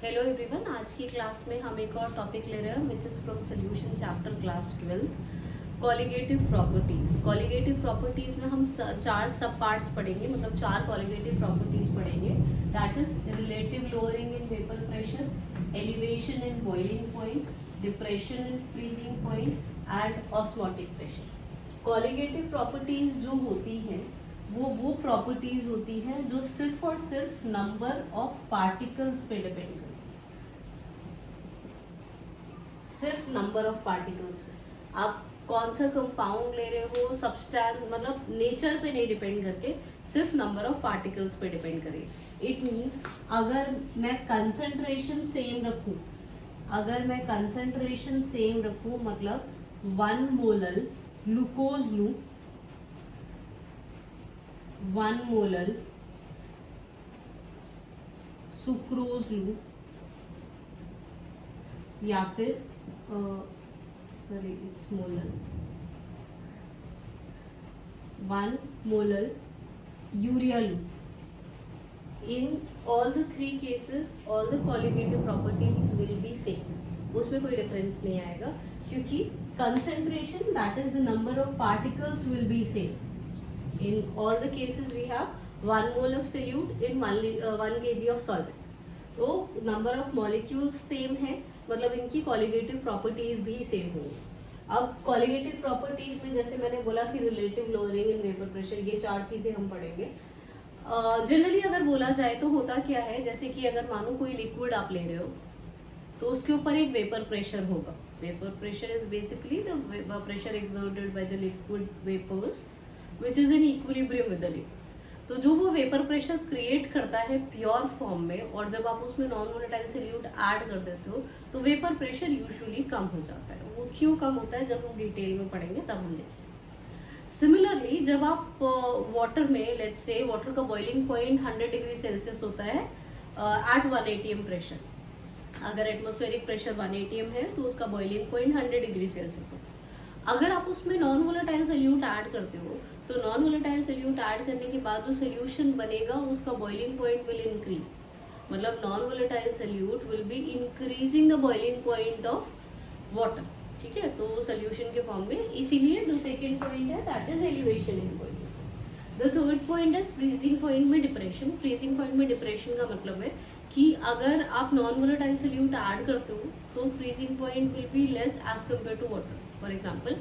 Hello everyone, आज की class में हम एक और टॉपिक ले रहे हैं which is from solution chapter class 12 colligative properties. Colligative properties में हम चार सब पार्ट्स पढ़ेंगे, मतलब चार कॉलिगेटिव प्रॉपर्टीज़ पढ़ेंगे। That is relative lowering in vapour pressure, elevation in boiling point, depression in freezing point and osmotic pressure. Colligative properties जो होती हैं वो प्रॉपर्टीज होती हैं जो सिर्फ और सिर्फ नंबर ऑफ पार्टिकल्स पे डिपेंड करती है, सिर्फ नंबर ऑफ पार्टिकल्स पे। आप कौन सा कंपाउंड ले रहे हो, सब्सटेंस मतलब नेचर पे नहीं डिपेंड करके सिर्फ नंबर ऑफ पार्टिकल्स पे डिपेंड करें। इट मीन्स अगर मैं कंसंट्रेशन सेम रखूं मतलब 1 मोलर ग्लूकोज लूं, 1 मोलर सुक्रोज लूं या फिर इट्स मोलर 1 मोलर यूरिया लूं। In all the 3 cases all the colligative properties will be same, उसमें कोई डिफरेंस नहीं आएगा क्योंकि concentration that is the number of particles will be same. In all the cases we have 1 mole of solute in 1 kg of solvent. तो number of molecules same है, मतलब इनकी colligative properties भी सेम होंगी। अब कॉलिगेटिव प्रॉपर्टीज में जैसे मैंने बोला कि relative lowering in vapour pressure, ये 4 चीजें हम पढ़ेंगे। जनरली अगर बोला जाए तो होता क्या है, जैसे कि अगर मानो कोई लिक्विड आप ले रहे हो तो उसके ऊपर एक वेपर प्रेशर होगा। Vapour pressure is basically the pressure exerted by the liquid vapours which is in equilibrium with the liquid. तो जो वो वेपर प्रेशर क्रिएट करता है प्योर फॉर्म में, और जब आप उसमें नॉन वोलेटाइल सोल्यूट ऐड कर देते हो तो वेपर प्रेशर यूजुअली कम हो जाता है। वो क्यों कम होता है जब हम डिटेल में पढ़ेंगे तब हम देखेंगे। सिमिलरली जब आप वाटर में, लेट्स से वाटर का बॉइलिंग पॉइंट 100 डिग्री सेल्सियस होता है एट 1 atm प्रेशर। अगर एटमॉस्फेरिक प्रेशर 1 atm है तो उसका बॉइलिंग पॉइंट 100 डिग्री सेल्सियस होता है। अगर आप उसमें नॉन वोलेटाइल सोल्यूट ऐड करते हो तो नॉन वोलेटाइल सोल्यूट ऐड करने के बाद जो सोल्यूशन बनेगा उसका बॉइलिंग पॉइंट विल इंक्रीज, मतलब non volatile solute will be increasing the boiling point of water. ठीक है, तो सोल्यूशन के फॉर्म में। इसीलिए जो सेकेंड पॉइंट है that is elevation in point. The third point is freezing point में डिप्रेशन। फ्रीजिंग पॉइंट में डिप्रेशन का मतलब है कि अगर आप नॉन वोलेटाइल सोल्यूट ऐड करते हो तो freezing point will be less as compare to water. For example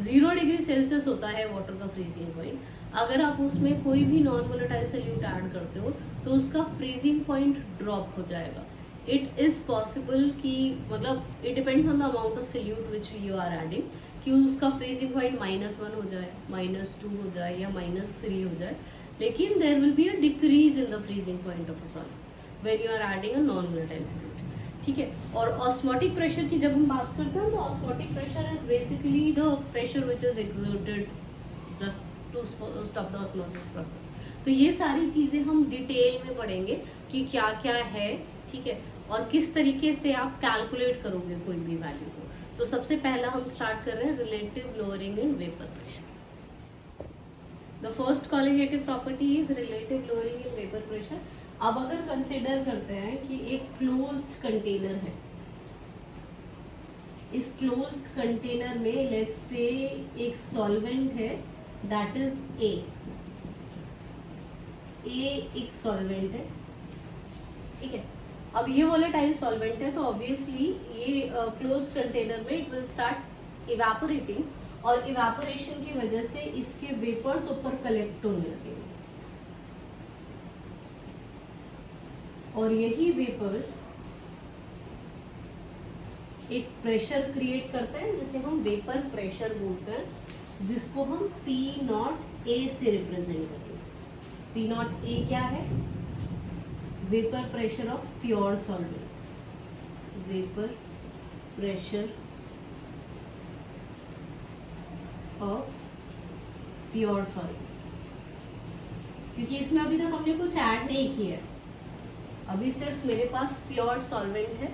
0 degree Celsius होता है वाटर का फ्रीजिंग पॉइंट, अगर आप उसमें कोई भी नॉन वोलेटाइल सोल्यूट ऐड करते हो तो उसका फ्रीजिंग पॉइंट ड्रॉप हो जाएगा। इट इज़ पॉसिबल कि मतलब it depends on the amount of solute which you are adding कि उसका फ्रीजिंग पॉइंट -1 हो जाए, -2 हो जाए या -3 हो जाए, लेकिन there will be a decrease in the freezing point of a solid when you are adding a non volatile solute. ठीक है, और ऑस्मोटिक प्रेशर की जब हम बात करते हैं तो osmotic pressure is basically the pressure which is exerted just to stop the osmosis process. तो ये सारी चीज़ें हम डिटेल में पढ़ेंगे कि क्या क्या है, ठीक है, और किस तरीके से आप कैलकुलेट करोगे कोई भी वैल्यू को। तो सबसे पहला हम स्टार्ट कर रहे हैं relative lowering in vapour pressure. The first colligative property is relative lowering in vapour pressure. अब अगर कंसिडर करते हैं कि एक क्लोज्ड कंटेनर है, इस क्लोज्ड कंटेनर में लेट्स से एक सॉल्वेंट है दैट इज ए एक सॉल्वेंट है, ठीक है। अब ये वोलेटाइल सॉल्वेंट है तो ऑब्वियसली ये क्लोज्ड कंटेनर में इट विल स्टार्ट इवेपोरेटिंग, और इवेपोरेशन की वजह से इसके वेपर्स ऊपर कलेक्ट होने लगेंगे, और यही वेपर्स एक प्रेशर क्रिएट करते हैं जिसे हम वेपर प्रेशर बोलते हैं, जिसको हम P0A से रिप्रेजेंट करते हैं। P0A क्या है? Vapour pressure of pure solvent, vapour pressure of pure solvent. क्योंकि इसमें अभी तक हमने कुछ ऐड नहीं किया है, अभी सिर्फ मेरे पास प्योर सॉल्वेंट है,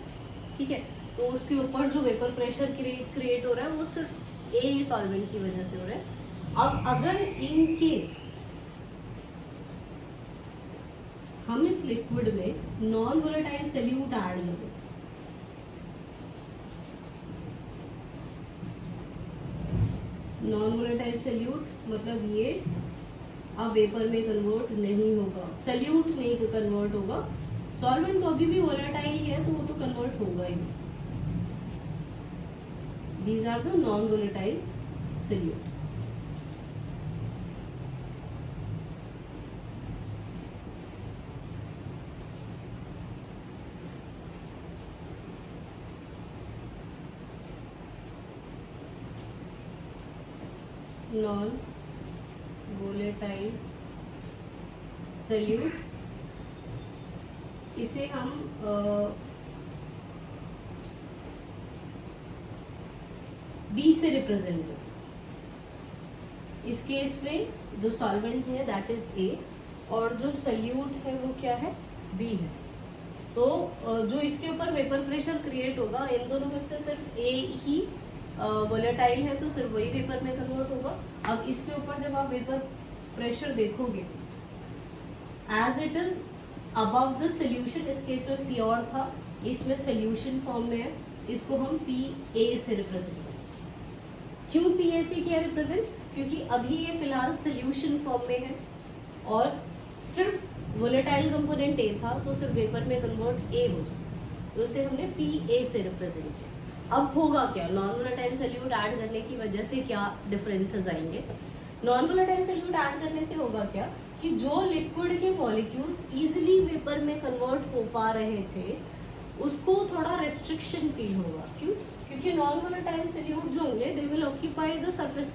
ठीक है। तो उसके ऊपर जो वेपर प्रेशर क्रिएट हो रहा है वो सिर्फ ए सॉल्वेंट की वजह से हो रहा है। अब अगर इन केस हम इस लिक्विड में नॉन वोलेटाइल सोल्यूट ऐड करें, नॉन वोलेटाइल सोल्यूट मतलब ये अब वेपर में कन्वर्ट नहीं होगा, सोल्यूट नहीं कन्वर्ट होगा, सॉल्वेंट तो अभी भी वोलेटाइल है तो वो तो कन्वर्ट होगा ही। These are the non volatile solute. Non volatile solute, इसे हम बी से रिप्रेजेंट करते हैं। इस केस में जो सॉल्वेंट है दैट इज ए और जो सोल्यूट है वो क्या है, बी है। तो जो इसके ऊपर वेपर प्रेशर क्रिएट होगा, इन दोनों में से सिर्फ ए ही वोलेटाइल है तो सिर्फ वही वेपर में कन्वर्ट होगा। अब इसके ऊपर जब आप वेपर प्रेशर देखोगे as it is above the solution, इस केस में प्योर था, इसमें सोल्यूशन फॉर्म में है, इसको हम पी ए से रिप्रेजेंट करें। क्यों पी ए से किया रिप्रेजेंट, क्योंकि अभी ये फिलहाल सोल्यूशन फॉर्म में है और सिर्फ वोलेटाइल कंपोनेंट ए था तो सिर्फ वेपर में कन्वर्ट ए हो सकता, तो इसे हमने पी ए से रिप्रेजेंट किया। अब होगा क्या, नॉन वोलेटाइल सोल्यूट ऐड करने की वजह से क्या डिफरेंसेस आएंगे। नॉन वोलेटाइल सोल्यूट ऐड करने से होगा क्या कि जो लिक्विड के मॉलिक्यूल्स इजीली वेपर में कन्वर्ट हो पा रहे थे उसको थोड़ा रेस्ट्रिक्शन फील होगा। क्यों, क्योंकि नॉन वोलेटाइल सोल्यूट जो होंगे they will occupy the surface,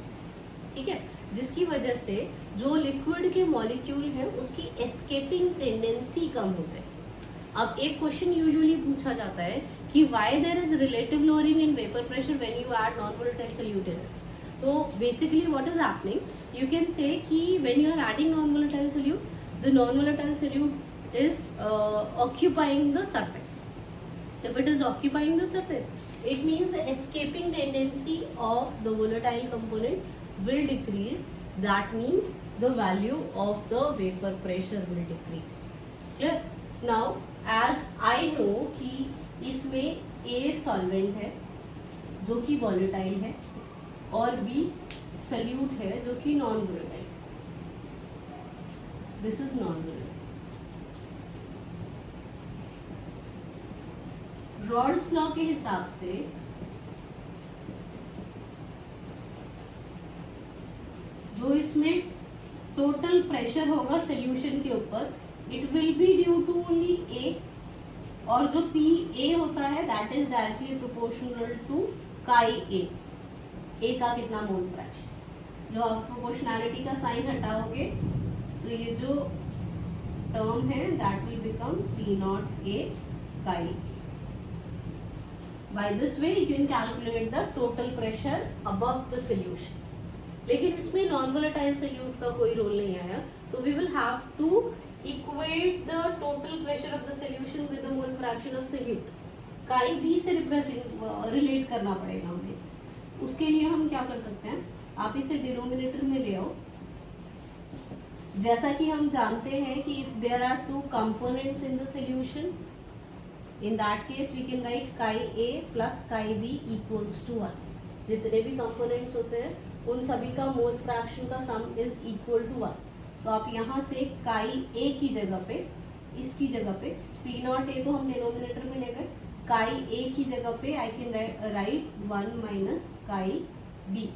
ठीक है, जिसकी वजह से जो लिक्विड के मॉलिक्यूल है उसकी एस्केपिंग टेंडेंसी कम हो जाए। अब एक क्वेश्चन यूजुअली पूछा जाता है कि why there is relative lowering in vapour pressure when you add non volatile solute in it. तो basically what is happening, you can say कि when you are adding non-volatile solute, the non-volatile solute is occupying the surface. If it is occupying the surface, it means the escaping tendency of the volatile component will decrease. That means the value of the vapor pressure will decrease. Clear? Now, as I know कि इसमें A solvent है जो कि volatile है और B salute है जो कि non volatile, this is non volatile. Rawls law के हिसाब से जो इसमें टोटल प्रेशर होगा सोल्यूशन के ऊपर, it will be due to only A, और जो पी ए होता है that is directly proportional to chi A का कितना मोल फ्रैक्शन। जो आप प्रोपोर्शनैलिटी का साइन हटाओगे तो ये जो टर्म है that will become P naught A chi. By this way you can calculate the total pressure above the solution. लेकिन इसमें नॉन वोलेटाइल सोल्यूट का कोई रोल नहीं आया, तो we will have to equate the total pressure of the solution with the mole fraction of solute. Chi B से relate करना पड़ेगा हमें इसे। उसके लिए हम क्या कर सकते हैं, आप इसे डिनोमिनेटर में ले आओ। जैसा कि हम जानते हैं कि if there are two components in the solution, in that case we can write chi A plus chi B equals to 1। जितने भी कंपोनेंट्स होते हैं उन सभी का मोल फ्रैक्शन का सम इज इक्वल टू 1। तो आप यहाँ से काई ए की जगह पे, इसकी जगह पे पी नॉट ए तो हम डिनोमिनेटर में ले गए, काई ए की जगह पे I can write 1 minus chi B,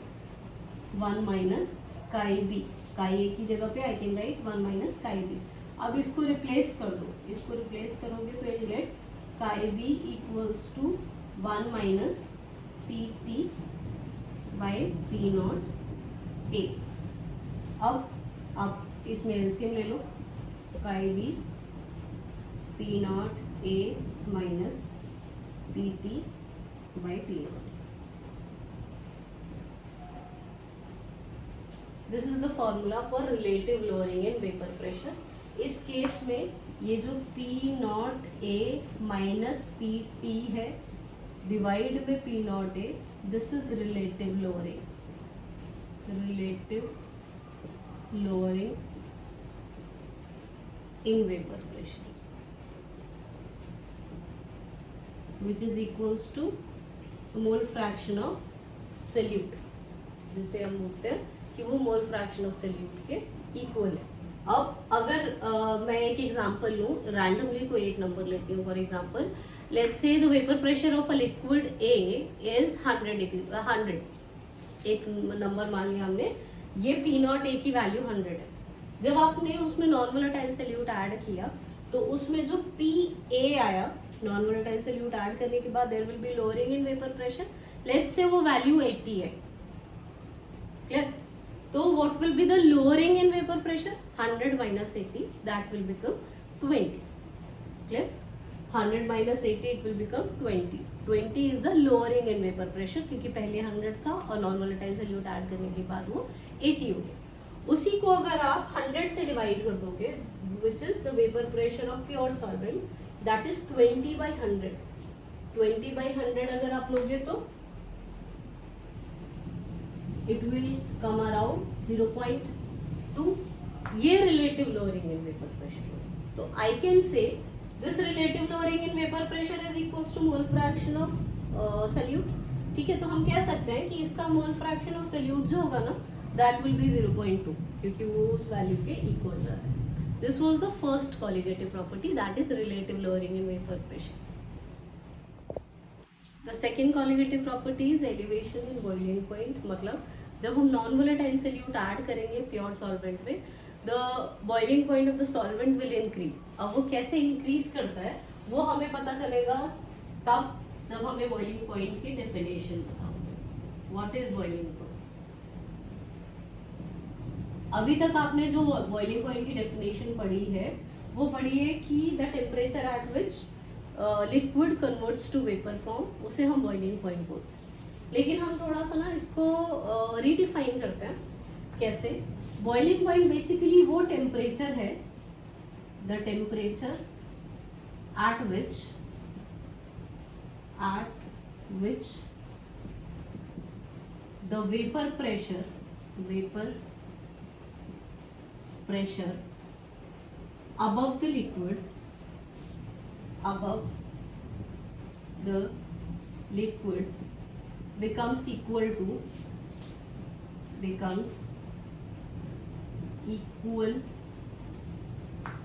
1 minus chi B, chi A की जगह पे I can write 1 minus chi B. अब इसको रिप्लेस कर दो, इसको रिप्लेस करोगे तो you get chi B equals to 1 minus P T by P naught A. अब इसमें एलसीएम ले लो, chi B P naught A minus P T by P naught. This is the formula for relative lowering in vapour pressure. इस case में ये जो P naught A minus P T है divide में P naught A, this is relative lowering, relative lowering in vapor pressure, which is equals to mole fraction of solute, जिसे हम बोलते हैं कि वो मोल फ्रैक्शन ऑफ सोल्यूट के इक्वल है। अब अगर मैं एक एग्जांपल लूँ, रैंडमली कोई एक नंबर लेती हूँ। For example let's say the vapour pressure of a liquid A is 100। एक नंबर मान लिया हमने, ये पी नॉट ए की वैल्यू 100 है। जब आपने उसमें नॉन वोलेटाइल सोल्यूट ऐड किया तो उसमें जो पी ए आया, नॉन वोलेटाइल सोल्यूट ऐड करने के बाद there will be lowering in vapour pressure. Let's say वो वैल्यू 80 है, क्लियर? तो what will be the lowering in vapour pressure? 100 minus 80, that will become 20, clear? 100 minus 80 it will become 20। 20 is the lowering in vapour pressure, क्योंकि पहले 100 था और non volatile solute add करने के बाद वो 80 हो गया। उसी को अगर आप 100 से डिवाइड कर दोगे, which is the vapour pressure of pure solvent, that is 20/100। 20/100 अगर आप लोगे तो इट विल कम अराउंड 0.2। ये relative lowering in vapour pressure. तो I can say this relative lowering in vapour pressure is equals to mole fraction of solute. ठीक है, तो हम कह सकते हैं कि इसका मोल फ्रैक्शन ऑफ सोल्यूट जो होगा ना, that will be 0.2, क्योंकि वो उस वैल्यू के इक्वल है। This was the first colligative property, that is relative lowering in vapour pressure. The second colligative property is elevation in boiling point. मतलब जब हम नॉन वोलेटाइल सोल्यूट ऐड करेंगे pure solvent में, the boiling point of the solvent will increase. अब वो कैसे increase करता है वो हमें पता चलेगा तब जब हमें बॉइलिंग पॉइंट की डेफिनेशन बताओगे। What is boiling point? अभी तक आपने जो बॉइलिंग पॉइंट की डेफिनेशन पढ़ी है वो पढ़ी है कि the temperature at which liquid converts to vapour form, उसे हम बॉइलिंग पॉइंट बोलते हैं। लेकिन हम थोड़ा सा ना इसको रीडिफाइन करते हैं। कैसे? बॉइलिंग पॉइंट बेसिकली वो टेम्परेचर है, the temperature at which the vapour pressure above the liquid becomes equal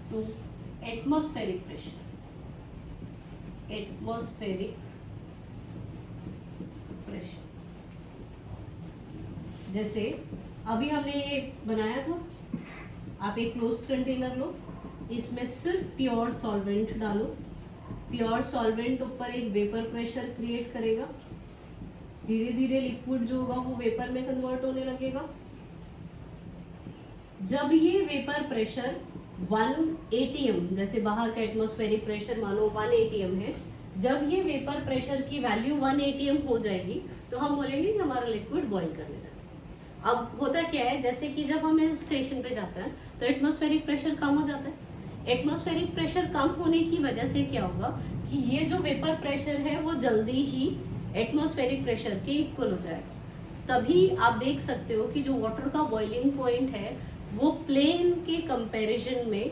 to atmospheric pressure। जैसे अभी हमने ये बनाया था, आप एक क्लोज्ड कंटेनर लो, इसमें सिर्फ प्योर सॉल्वेंट डालो। प्योर सॉल्वेंट ऊपर एक वेपर प्रेशर क्रिएट करेगा, धीरे धीरे लिक्विड जो होगा वो वेपर में कन्वर्ट होने लगेगा। जब ये वेपर प्रेशर 1 atm, जैसे बाहर का एटमॉस्फेरिक प्रेशर मानो 1 atm है, जब ये वेपर प्रेशर की वैल्यू 1 atm हो जाएगी तो हम बोलेंगे कि हमारा लिक्विड बॉईल करने लगा। अब होता क्या है, जैसे कि जब हम हिल स्टेशन पे जाते हैं तो एटमॉस्फेरिक प्रेशर कम हो जाता है। एटमॉस्फेरिक प्रेशर कम होने की वजह से क्या होगा कि ये जो वेपर प्रेशर है वो जल्दी ही एटमॉस्फेरिक प्रेशर के इक्वल हो जाएगा। तभी आप देख सकते हो कि जो वाटर का बॉइलिंग पॉइंट है वो प्लेन के कंपैरिजन में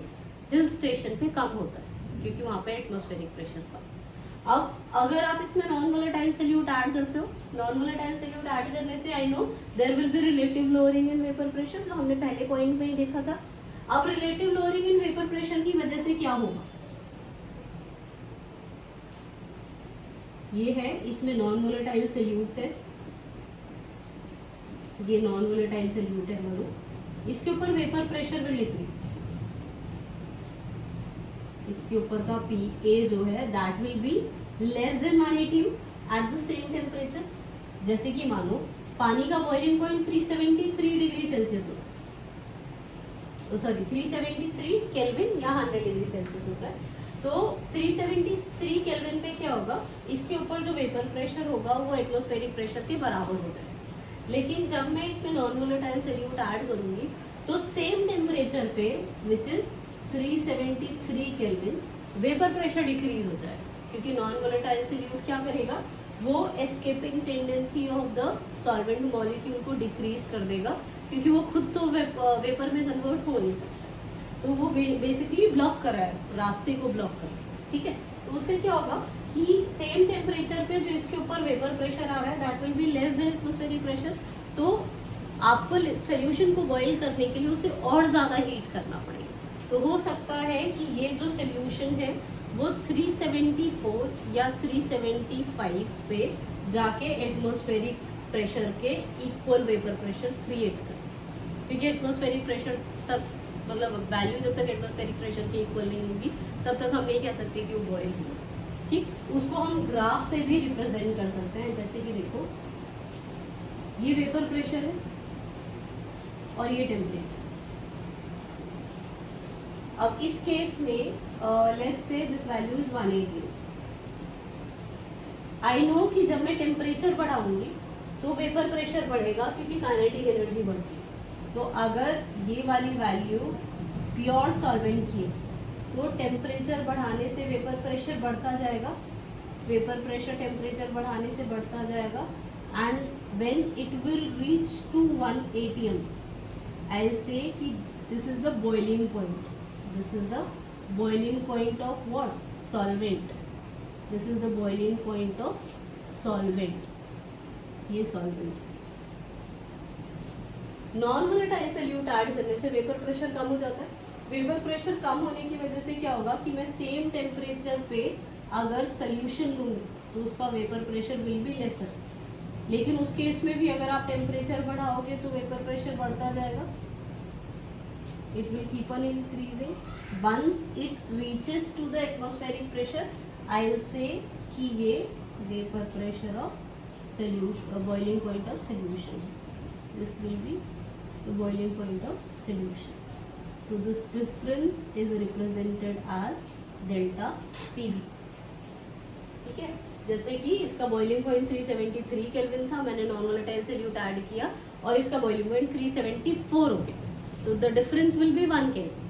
हिल स्टेशन पे कम होता है, क्योंकि वहाँ पे एटमॉस्फेरिक प्रेशर कम। अब अगर आप इसमें नॉन वोलेटाइल सोल्यूट ऐड करते हो, नॉन वोलेटाइल सोल्यूट ऐड करने से I know there will be relative lowering in vapour pressure, जो हमने पहले पॉइंट में ही देखा था। अब relative lowering in vapour pressure की वजह से क्या होगा, ये है इसमें नॉन वोलेटाइल सोल्यूट है, ये नॉन वोलेटाइल सोल्यूट है मानो, इसके ऊपर वेपर प्रेशर विल डिक्रीज। इसके ऊपर का पी ए जो है that will be less than 1 atm at the same temperature. जैसे कि मानो पानी का बॉइलिंग पॉइंट 373 डिग्री सेल्सियस होता है, सॉरी 373 केल्विन या 100 डिग्री सेल्सियस होता है। तो 373 केल्विन पे क्या होगा, इसके ऊपर जो वेपर प्रेशर होगा वो एटमॉस्फेरिक प्रेशर के बराबर हो जाएगा। लेकिन जब मैं इसमें नॉन वोलेटाइल सोल्यूट ऐड करूंगी तो सेम टेम्परेचर पे which is 373 kelvin vapour pressure decrease हो जाएगा, क्योंकि नॉन वोलेटाइल सोल्यूट क्या करेगा, वो escaping tendency of the solvent molecule को डिक्रीज कर देगा, क्योंकि वो खुद तो वेपर में कन्वर्ट हो नहीं सकता। तो वो बेसिकली ब्लॉक कर रहा है, रास्ते को ब्लॉक कर रहा है, ठीक है। तो उससे क्या होगा कि सेम टेम्परेचर पे जो इसके ऊपर वेपर प्रेशर आ रहा है that will be less than atmospheric pressure, तो आपको सोल्यूशन को बॉईल करने के लिए उसे और ज़्यादा हीट करना पड़ेगा। तो हो सकता है कि ये जो सोल्यूशन है वो 374 या 375 पे जाके एटमॉस्फेरिक प्रेशर के इक्वल वेपर प्रेशर क्रिएट करे, क्योंकि एटमॉस्फेरिक प्रेशर तक मतलब वैल्यू जब तक एटमॉस्फेरिक प्रेशर के इक्वल नहीं होगी तब तक हम नहीं कह सकते कि वो बॉयल हुआ, ठीक। उसको हम ग्राफ से भी रिप्रेजेंट कर सकते हैं, जैसे कि देखो ये वेपर प्रेशर है और ये टेम्परेचर। अब इस केस में let's say this value is 180। I know कि जब मैं टेम्परेचर बढ़ाऊंगी तो वेपर प्रेशर बढ़ेगा क्योंकि काइनेटिक एनर्जी बढ़ती है। तो अगर ये वाली वैल्यू प्योर सॉल्वेंट की तो टेम्परेचर बढ़ाने से वेपर प्रेशर बढ़ता जाएगा, वेपर प्रेशर टेम्परेचर बढ़ाने से बढ़ता जाएगा, and when it will reach to 1 atm I say कि this is the boiling point, this is the boiling point of what, solvent, this is the boiling point of solvent, ये solvent. Non volatile solute add करने से vapour pressure कम हो जाता है। Vapour pressure कम होने की वजह से क्या होगा कि मैं सेम टेम्परेचर पे अगर सोल्यूशन लूँगी तो उसका vapour pressure will be lesser, लेकिन उस केस में भी अगर आप टेम्परेचर बढ़ाओगे तो वेपर प्रेशर बढ़ता जाएगा, it will keep on increasing. Once it reaches to the atmospheric pressure I will say कि ये vapour pressure of solution, boiling point of solution, this will be the boiling point of solution. So this difference is represented as delta PV, ठीक है। जैसे कि इसका boiling point 373 kelvin था, मैंने non volatile solute add किया और इसका बॉइलिंग पॉइंट 374 हो गया, तो the difference will be 1 kelvin.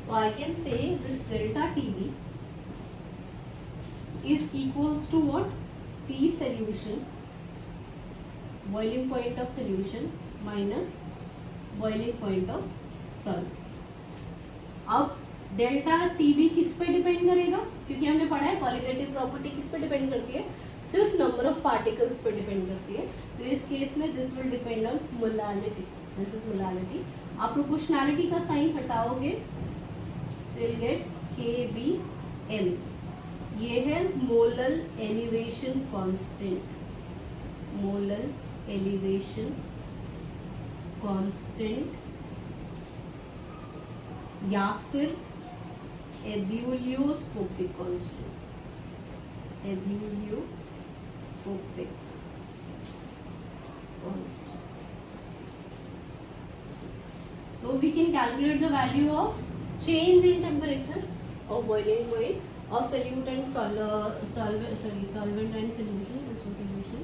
So I can say this delta TB is equals to what? P solution, boiling point of solution minus boiling point of solvent। अब delta TB किस पे depend करेगा, क्योंकि हमने पढ़ा है क्वालिटेटिव प्रॉपर्टी किस पे डिपेंड करती है, सिर्फ नंबर ऑफ पार्टिकल्स पे डिपेंड करती है। तो इस केस में this will depend on molality, this is molality. आप प्रोपोर्शनैलिटी का साइन हटाओगे तो विल गेट KBM, ये है molal elevation constant, molal elevation constant या फिर एब्यूलियोस्कोपिक कांस्टेंट, एब्यूलियोस्कोपिक कांस्टेंट। तो we can calculate the value of change in temperature of boiling point of solute and solvent and solution, this was solution.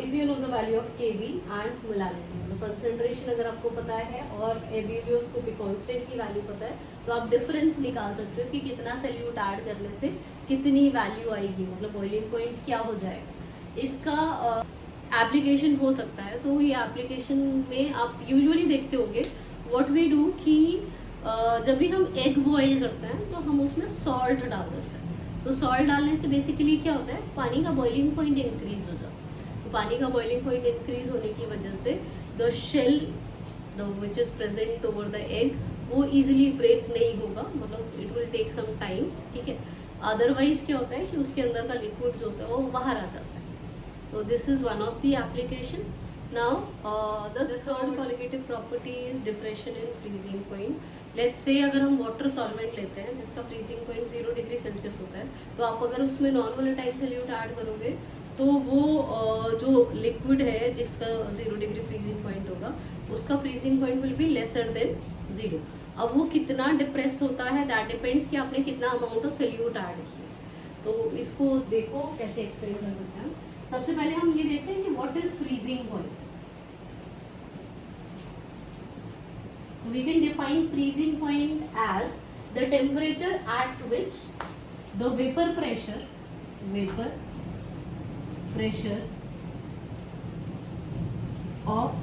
If you know the value of Kb and molality, तो concentration अगर आपको पता है और एबिलियोस्कोपिक constant की value पता है तो आप डिफरेंस निकाल सकते हो कि कितना सोल्यूट ऐड करने से कितनी वैल्यू आएगी, मतलब बॉइलिंग पॉइंट क्या हो जाएगा। इसका एप्लीकेशन हो सकता है, तो ये एप्लीकेशन में आप यूजुअली देखते होंगे व्हाट वी डू कि जब भी हम एग बॉईल करते हैं तो हम उसमें सॉल्ट डाल देते हैं। तो सॉल्ट डालने से बेसिकली क्या होता है, पानी का बॉइलिंग पॉइंट इंक्रीज हो जाता है। तो पानी का बॉइलिंग पॉइंट इंक्रीज होने की वजह से the shell which is present over the egg वो ईजिली ब्रेक नहीं होगा, मतलब it will take some time, ठीक है। अदरवाइज क्या होता है कि उसके अंदर का लिक्विड जो होता है वो बाहर आ जाता है। तो this is one of the application. Now the third qualitative property is depression in freezing point. Let's say अगर हम वाटर सॉल्वेंट लेते हैं जिसका फ्रीजिंग पॉइंट 0 डिग्री सेल्सियस होता है, तो आप अगर उसमें नॉन वोलेटाइल सोल्यूट ऐड करोगे तो वो जो लिक्विड है जिसका 0 डिग्री फ्रीजिंग पॉइंट होगा उसका freezing point will be lesser than 0। अब वो कितना डिप्रेस होता है दैट डिपेंड्स कि आपने कितना अमाउंट ऑफ सोल्यूट ऐड किया। तो इसको देखो कैसे एक्सप्लेन कर सकते हैं। सबसे पहले हम ये देखते हैं कि what is freezing point. We can define freezing point as the temperature at which the vapor pressure of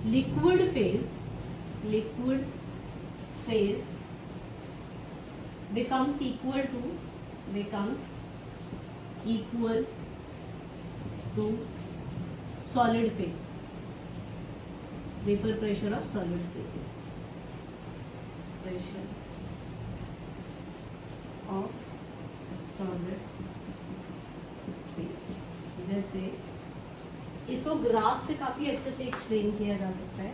liquid phase becomes equal to solid phase, vapor pressure of solid phase, pressure of solid phase। जैसे इसको graph से काफ़ी अच्छे से explain किया जा सकता है।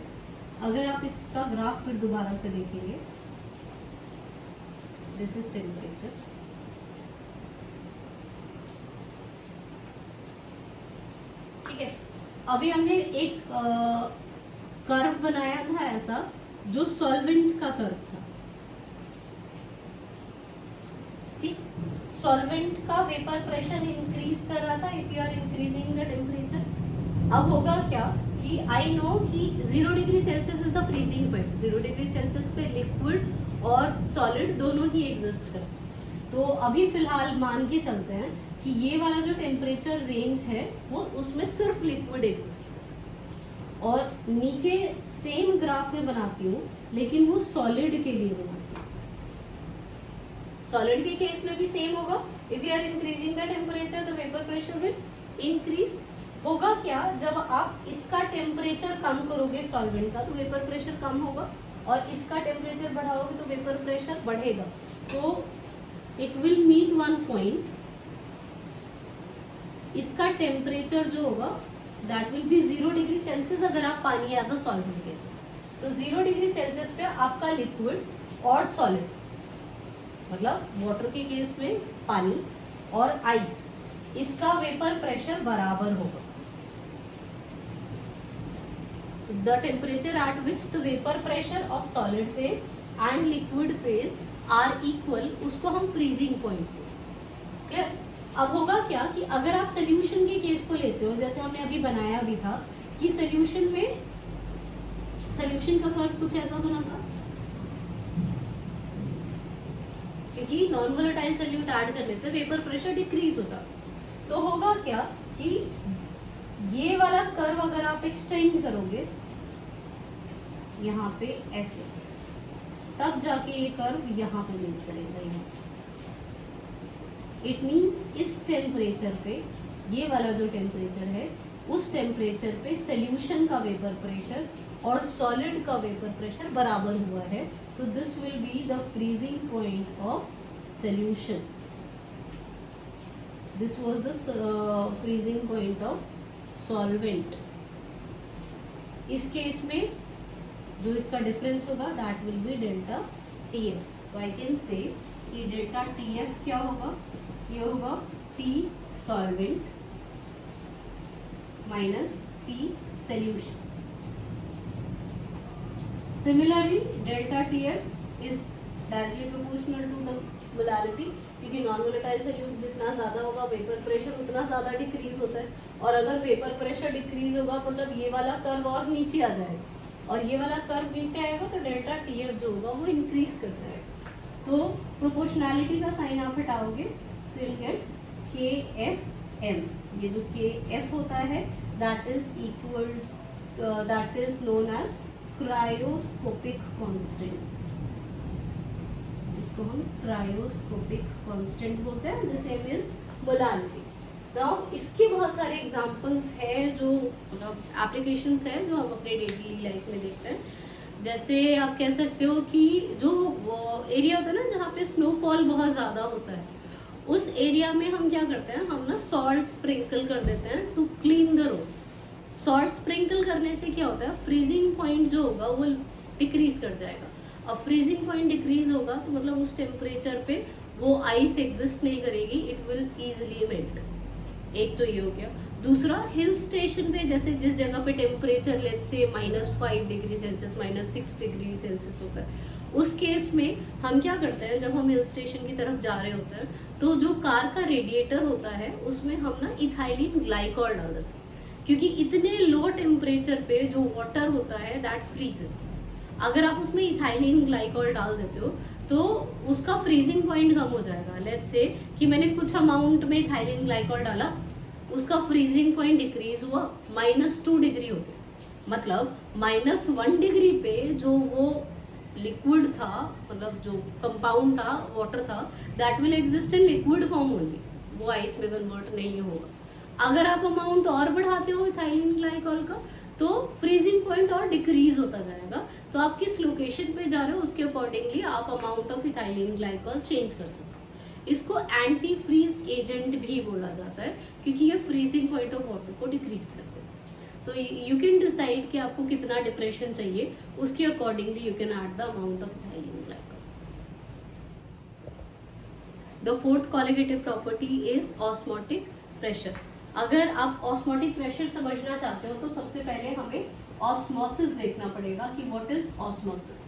अगर आप इसका ग्राफ फिर दोबारा से देखेंगे, दिस इज टेम्परेचर, ठीक है। अभी हमने एक कर्व बनाया था ऐसा, जो सॉल्वेंट का कर्व था, ठीक। सॉल्वेंट का वेपर प्रेशर इंक्रीज कर रहा था if you are increasing the temperature. अब होगा क्या कि आई नो कि 0 degree Celsius is the freezing point. 0 degree Celsius पे लिक्विड और सॉलिड दोनों ही एग्जिस्ट करते हैं। तो अभी फिलहाल मान के चलते हैं कि ये वाला जो टेम्परेचर रेंज है वो उसमें सिर्फ लिक्विड एग्जिस्ट है, और नीचे सेम ग्राफ में बनाती हूँ लेकिन वो सॉलिड के लिए बनाती हूँ। सॉलिड के केस में भी सेम होगा, if you are increasing the temperature the vapour pressure will increase. होगा क्या, जब आप इसका टेम्परेचर कम करोगे सॉल्वेंट का तो वेपर प्रेशर कम होगा, और इसका टेम्परेचर बढ़ाओगे तो वेपर प्रेशर बढ़ेगा। तो it will meet one point, इसका टेम्परेचर जो होगा that will be 0 degree Celsius अगर आप पानी एज अ सॉल्वेंट लेते हैं। तो 0 डिग्री सेल्सियस पे आपका लिक्विड और सॉलिड, मतलब वाटर के केस में पानी और आइस, इसका वेपर प्रेशर बराबर होगा। The temperature at which the vapor pressure of solid phase and liquid phase are equal, उसको हम freezing point क्लियर। अब होगा क्या कि अगर आप सोल्यूशन के केस को लेते हो, जैसे हमने अभी बनाया भी था कि सोल्यूशन का कर्व कुछ ऐसा बना था, क्योंकि नॉन वोलेटाइल सोल्यूट ऐड करने से वेपर प्रेशर डिक्रीज हो जाता। तो होगा क्या कि ये वाला कर्व अगर आप एक्सटेंड करोगे यहाँ पे ऐसे, तब जाके ये कर्व यहाँ पे मीट करेगा। यहाँ इट मीन्स इस टेम्परेचर पे, ये वाला जो टेम्परेचर है उस टेम्परेचर पे सोल्यूशन का वेपर प्रेशर और सॉलिड का वेपर प्रेशर बराबर हुआ है। तो this will be the freezing point of solution. This was the freezing point of solvent. इस केस में जो इसका डिफरेंस होगा that will B delta TF। तो आई कैन से कि डेल्टा TF क्या होगा, ये होगा T solvent minus T solution. Similarly delta TF is directly proportional to the molarity, क्योंकि नॉन वोलेटाइल सोल्यूट जितना ज़्यादा होगा वेपर प्रेशर उतना ज़्यादा डिक्रीज होता है, और अगर वेपर प्रेशर डिक्रीज होगा मतलब ये वाला कर्व और नीचे आ जाएगा, और ये वाला कर्व नीचे आएगा तो डेल्टा TF जो होगा वो इंक्रीज कर जाएगा। तो प्रोपोर्शनैलिटी का साइन आप हटाओगे तो विल गेट KFM। ये जो KF होता है that is known as cryoscopic constant. इसको हम क्रायोस्कोपिक कांस्टेंट बोलते हैं, the same is molarity. Now इसके बहुत सारे एग्जांपल्स हैं जो एप्लीकेशंस हैं जो हम अपने डेली लाइफ में देखते हैं। जैसे आप कह सकते हो कि जो एरिया होता है ना जहाँ पे स्नोफॉल बहुत ज़्यादा होता है, उस एरिया में हम क्या करते हैं, हम ना सॉल्ट स्प्रिंकल कर देते हैं to clean the road. Salt sprinkle करने से क्या होता है, फ्रीजिंग पॉइंट जो होगा वो डिक्रीज कर जाएगा। अब फ्रीजिंग पॉइंट डिक्रीज होगा तो मतलब उस टेम्परेचर पे वो आइस एग्जिस्ट नहीं करेगी, इट विल ईजिली मेल्ट। एक तो ये हो गया। दूसरा, हिल स्टेशन पे जैसे जिस जगह पे temperature let's say -5 degree Celsius -6 degree Celsius होता है, उस केस में हम क्या करते हैं, जब हम हिल स्टेशन की तरफ जा रहे होते हैं तो जो कार का रेडिएटर होता है उसमें हम ना इथाइलिन ग्लाइकॉल डाल देते हैं, क्योंकि इतने लो टेम्परेचर पे जो वाटर होता है दैट फ्रीजेस। अगर आप उसमें इथाइलिन ग्लाइकॉल डाल देते हो तो उसका फ्रीजिंग पॉइंट कम हो जाएगा। लेट्स से कि मैंने कुछ अमाउंट में इथाइलिन ग्लाइकॉल डाला, उसका फ्रीजिंग पॉइंट डिक्रीज हुआ -2 डिग्री हो गया। मतलब -1 डिग्री पे जो वो लिक्विड था, मतलब जो कंपाउंड था, वाटर था, that will exist in liquid form only, वो आइस में कन्वर्ट नहीं होगा। अगर आप अमाउंट और बढ़ाते हो इथाइलिन ग्लाइकॉल का तो फ्रीजिंग पॉइंट और डिक्रीज होता जाएगा। तो आप किस लोकेशन पे जा रहे हो उसके अकॉर्डिंगली आप amount of ethylene glycol change कर सकते हो। इसको एंटी फ्रीज एजेंट भी बोला जाता है क्योंकि ये फ्रीजिंग पॉइंट ऑफ वाटर को डिक्रीज कर देता है। तो यू कैन डिसाइड कि आपको कितना डिप्रेशन चाहिए, उसके accordingly you can add the amount of ethylene glycol. The fourth colligative property is osmotic pressure. अगर आप ऑस्मोटिक प्रेशर समझना चाहते हो तो सबसे पहले हमें ऑस्मोसिस देखना पड़ेगा कि what is osmosis.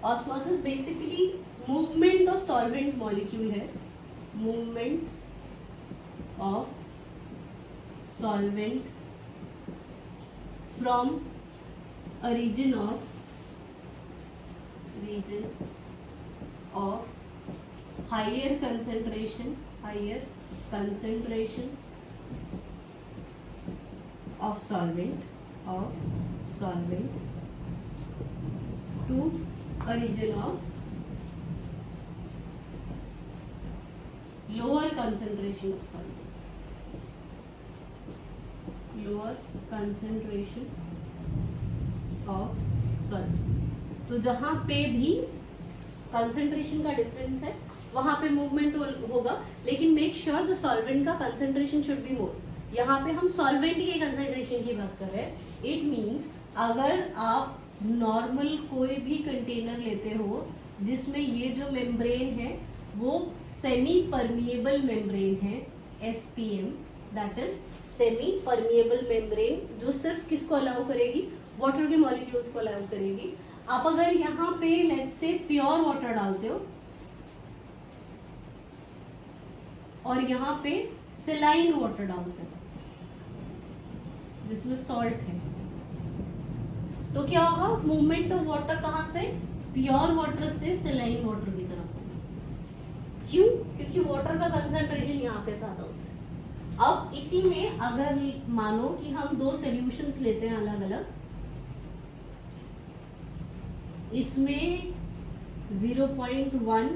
Osmosis basically movement of solvent molecule है, movement of solvent from a region of higher concentration of solvent to a region of lower concentration of solvent, lower concentration of solvent। तो जहाँ पे भी concentration का difference है वहाँ पे movement होगा, लेकिन मेक श्योर द सॉल्वेंट का कंसेंट्रेशन शुड बी मोर। यहाँ पे हम सॉल्वेंट के कंसेंट्रेशन की बात कर रहे हैं। इट मीन्स अगर आप नॉर्मल कोई भी कंटेनर लेते हो जिसमें ये जो मेम्ब्रेन है वो सेमी परमिएबल मेम्ब्रेन है, SPM, that is semi permeable membrane, जो सिर्फ किसको अलाउ करेगी, वाटर के मॉलिक्यूल्स को अलाउ करेगी। आप अगर यहाँ पे लेट्स से प्योर वाटर डालते हो और यहाँ पे सेलाइन वाटर डालते हो जिसमें सॉल्ट है, तो क्या होगा, मूवमेंट ऑफ वाटर कहाँ से, प्योर वाटर से सेलाइन वाटर की तरफ। क्यों? क्योंकि वाटर का कंसंट्रेशन यहाँ पे ज्यादा होता है। अब इसी में अगर मानो कि हम दो सॉल्यूशंस लेते हैं अलग अलग, इसमें 0.1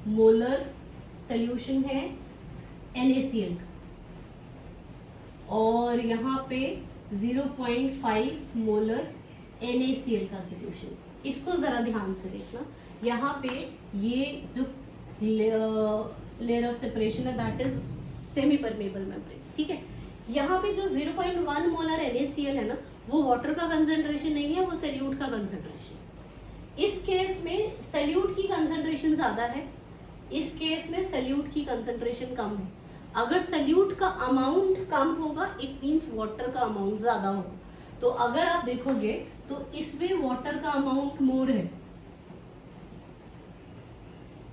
मोलर सॉल्यूशन है NaCl का और यहाँ पे 0.5 मोलर NaCl का सॉल्यूशन। इसको जरा ध्यान से देखना, यहाँ पे ये जो लेयर ऑफ सेपरेशन है that is semi permeable membrane, ठीक है। यहाँ पे जो 0.1 मोलर NaCl है ना, वो वाटर का कंसंट्रेशन नहीं है, वो सॉल्यूट का कंसंट्रेशन। इस केस में सॉल्यूट की कंसंट्रेशन ज्यादा है, इस केस में सॉल्यूट की कंसंट्रेशन कम है। अगर सॉल्यूट का अमाउंट कम होगा इट मींस वाटर का अमाउंट ज्यादा होगा। तो अगर आप देखोगे तो इसमें वाटर का अमाउंट मोर है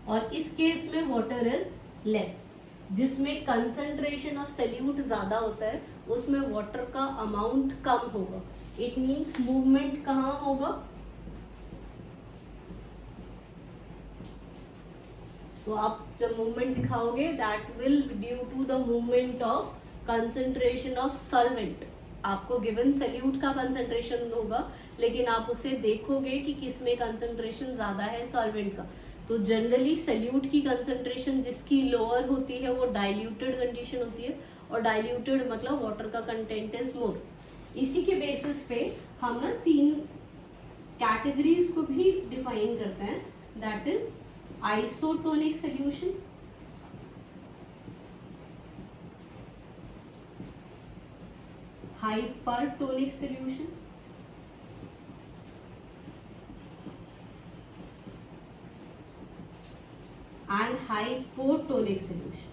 और इस केस में वाटर इज लेस। जिसमें कंसंट्रेशन ऑफ सॉल्यूट ज्यादा होता है उसमें वाटर का अमाउंट कम होगा। इट मींस मूवमेंट कहाँ होगा, तो आप जब मूवमेंट दिखाओगे that will due to the movement of concentration of solvent. आपको गिवन सॉल्यूट का कंसंट्रेशन होगा लेकिन आप उसे देखोगे कि किसमें कंसंट्रेशन ज्यादा है, सॉल्वेंट का। तो जनरली सॉल्यूट की कंसंट्रेशन जिसकी लोअर होती है वो डाइल्यूटेड कंडीशन होती है और डाइल्यूटेड मतलब वाटर का कंटेंट इज मोर। इसी के बेसिस पे हम ना 3 कैटेगरीज को भी डिफाइन करते हैं, that is isotonic solution, hypertonic solution and hypotonic solution.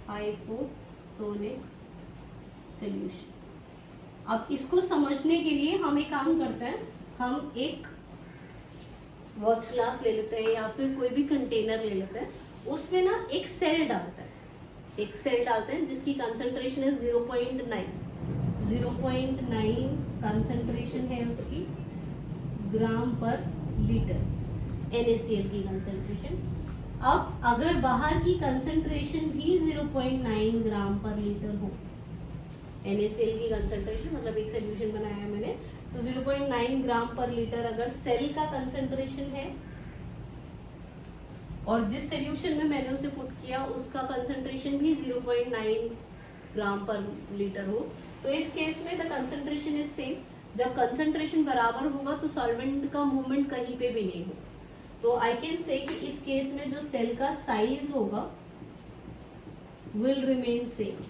Hypotonic solution. अब इसको समझने के लिए हम एक काम करते हैं, हम एक वॉच ग्लास ले लेते हैं या फिर कोई भी कंटेनर ले लेते हैं, उसमें ना एक सेल डालते हैं, एक सेल डालते हैं जिसकी कंसंट्रेशन है 0.9 कंसंट्रेशन है उसकी ग्राम पर लीटर NaCl की कंसंट्रेशन। अब अगर बाहर की कंसंट्रेशन भी 0.9 ग्राम पर लीटर हो, NaCl की कंसंट्रेशन मतलब एक सोल्यूशन बनाया है मैंने, तो 0.9 ग्राम पर लीटर अगर सेल का कंसंट्रेशन है और जिस सोल्यूशन में मैंने उसे पुट किया उसका कंसंट्रेशन भी 0.9 ग्राम पर लीटर हो, तो इस केस में द कंसंट्रेशन इज सेम। जब कंसंट्रेशन बराबर होगा तो सॉल्वेंट का मूवमेंट कहीं पे भी नहीं हो, तो आई कैन से कि इस केस में जो सेल का साइज होगा will remain same,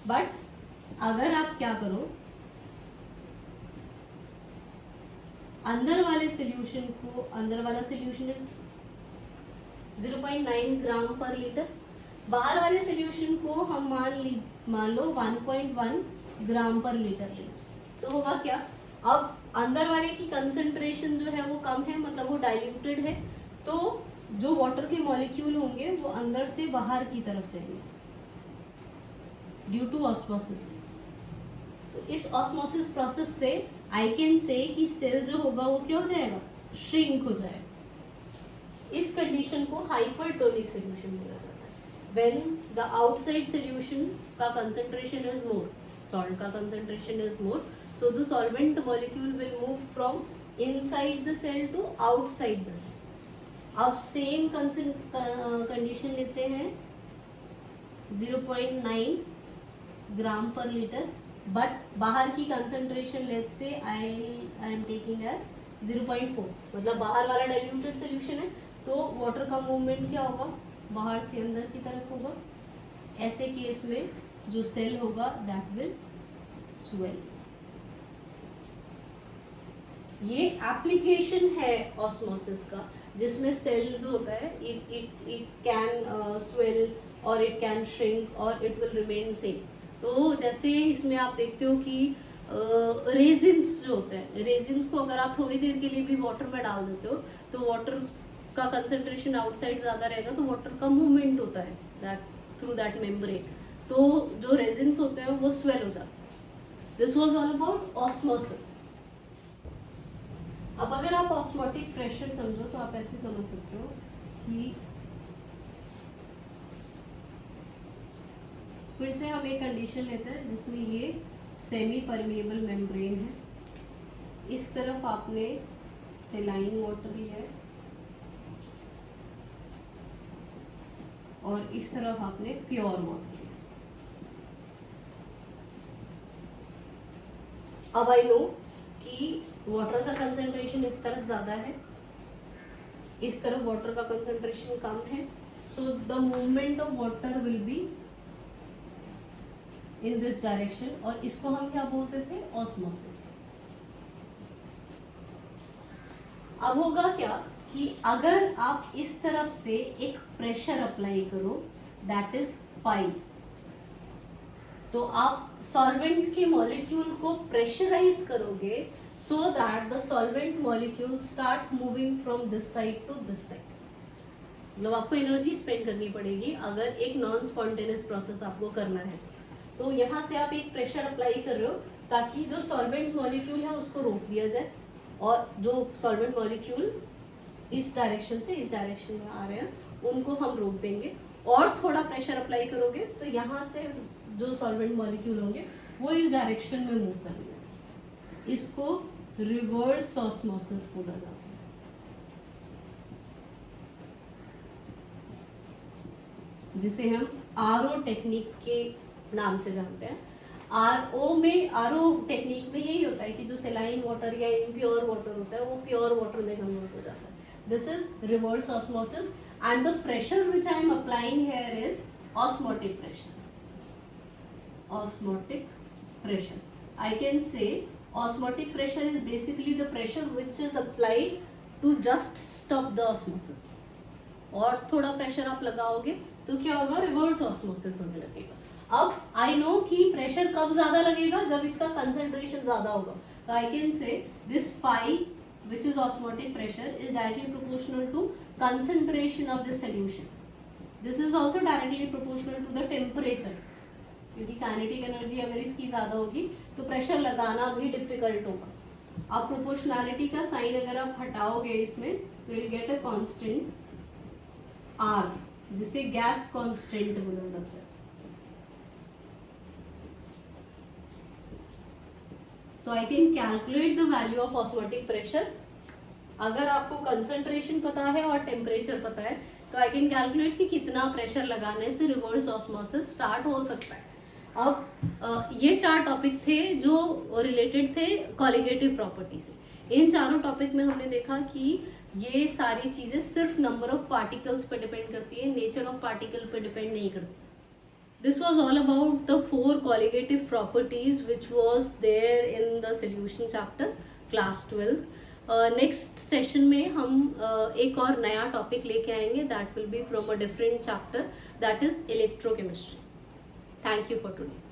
बट अगर आप क्या करो, अंदर वाले सोल्यूशन को, अंदर वाला सोल्यूशन इज 0.9 ग्राम पर लीटर, बाहर वाले सोल्यूशन को हम मान लो 1.1 ग्राम पर लीटर ले, तो होगा क्या, अब अंदर वाले की कंसंट्रेशन जो है वो कम है, मतलब वो डाइल्यूटेड है, तो जो वाटर के मॉलिक्यूल होंगे वो अंदर से बाहर की तरफ जाएंगे ड्यू टू ऑस्मोसिस। तो इस ऑस्मोसिस प्रोसेस से आई कैन से कि सेल जो होगा वो क्या हो जाएगा, श्रिंक हो जाएगा। इस कंडीशन को हाइपरटोनिक सोल्यूशन बोला जाता है। व्हेन द आउटसाइड सोल्यूशन का कंसंट्रेशन इज मोर, सॉल्ट का concentration is more, so the solvent molecule will move from inside the cell to outside the cell. अब सेम कंडीशन लेते हैं 0.9 ग्राम पर लीटर, बट बाहर की concentration let's say I am taking as 0.4, मतलब बाहर वाला डाइल्यूटेड सोल्यूशन है, तो वाटर का मूवमेंट क्या होगा, बाहर से अंदर की तरफ होगा। ऐसे केस में जो सेल होगा दैट विल स्वेल। ये एप्लीकेशन है ऑस्मोसिस का, जिसमें सेल जो होता है इट कैन स्वेल और इट कैन श्रिंक और इट विल रिमेन सेम। तो जैसे इसमें आप देखते हो कि रेजिन्स जो होते हैं, रेजिन्स को अगर आप थोड़ी देर के लिए भी वाटर में डाल देते हो तो वाटर का कंसंट्रेशन आउटसाइड ज़्यादा रहेगा, तो वाटर का मूवमेंट होता है दैट थ्रू दैट मेम्ब्रेन, तो जो रेजिन्स होते हैं वो स्वेल हो जाते हैं। This was all about osmosis. अब अगर आप ऑस्मोटिक प्रेशर समझो तो आप ऐसे समझ सकते हो कि फिर से हम एक कंडीशन लेते हैं जिसमें ये सेमी परमिएबल मेम्ब्रेन है, इस तरफ आपने सेलाइन वाटर लिया है और इस तरफ आपने प्योर वाटर लिया। अब आई नो कि वाटर का कंसंट्रेशन इस तरफ ज़्यादा है, इस तरफ वाटर का कंसंट्रेशन कम है, so the movement of water will be in this direction, और इसको हम क्या बोलते थे, ऑस्मोसिस। अब होगा क्या कि अगर आप इस तरफ से एक प्रेशर अप्लाई करो दैट इज पाई, तो आप सॉल्वेंट के मॉलिक्यूल को प्रेशराइज करोगे so that the solvent molecules start moving from this side to this side। मतलब आपको एनर्जी स्पेंड करनी पड़ेगी अगर एक नॉन स्पॉन्टेनियस प्रोसेस आपको करना है तो यहाँ से आप एक प्रेशर अप्लाई कर रहे हो ताकि जो सॉल्वेंट मॉलिक्यूल है उसको रोक दिया जाए, और जो सॉल्वेंट मॉलिक्यूल इस डायरेक्शन से इस डायरेक्शन में आ रहे हैं उनको हम रोक देंगे, और थोड़ा प्रेशर अप्लाई करोगे तो यहाँ से जो सॉल्वेंट मॉलिक्यूल होंगे वो इस डायरेक्शन में मूव करेंगे। इसको रिवर्स ऑस्मोसिस बोला जाता है। जिसे हम आरओ टेक्निक के नाम से जानते हैं। आरओ टेक्निक में यही होता है कि जो सेलाइन वाटर या इम्प्योर वाटर होता है वो प्योर वाटर में कन्वर्ट हो जाता है। This is reverse osmosis and the pressure which I am applying here is osmotic pressure. Osmotic pressure, I can से osmotic pressure is basically the pressure which is applied to just stop the osmosis, और थोड़ा pressure आप लगाओगे तो क्या होगा, reverse osmosis होने लगेगा। अब आई नो कि प्रेशर कब ज्यादा लगेगा, जब इसका कंसंट्रेशन ज्यादा होगा, तो I can say this pi which is osmotic pressure is directly proportional to concentration of the solution. This is also directly proportional to the temperature, क्योंकि काइनेटिक एनर्जी अगर इसकी ज़्यादा होगी तो प्रेशर लगाना भी डिफिकल्ट होगा। अब प्रोपोर्शनैलिटी का साइन अगर आप हटाओगे इसमें तो you get a constant R, जिसे गैस कांस्टेंट बोला जाता है। So I can calculate the value of osmotic pressure. अगर आपको कंसंट्रेशन पता है और टेम्परेचर पता है तो आई कैन कैलकुलेट कि कितना प्रेशर लगाने से रिवर्स ऑस्मोसिस स्टार्ट हो सकता है. अब ये 4 टॉपिक थे जो रिलेटेड थे कॉलिगेटिव प्रॉपर्टी से. इन चारों टॉपिक में हमने देखा कि ये सारी चीज़ें सिर्फ नंबर ऑफ पार्टिकल्स पर डिपेंड करती है, नेचर ऑफ पार्टिकल पर डिपेंड नहीं करती. This was all about the 4 colligative properties which was there in the solution chapter class 12th. Next session में हम एक और नया टॉपिक लेके आएंगे. That will B from a different chapter, that is electrochemistry. Thank you for today.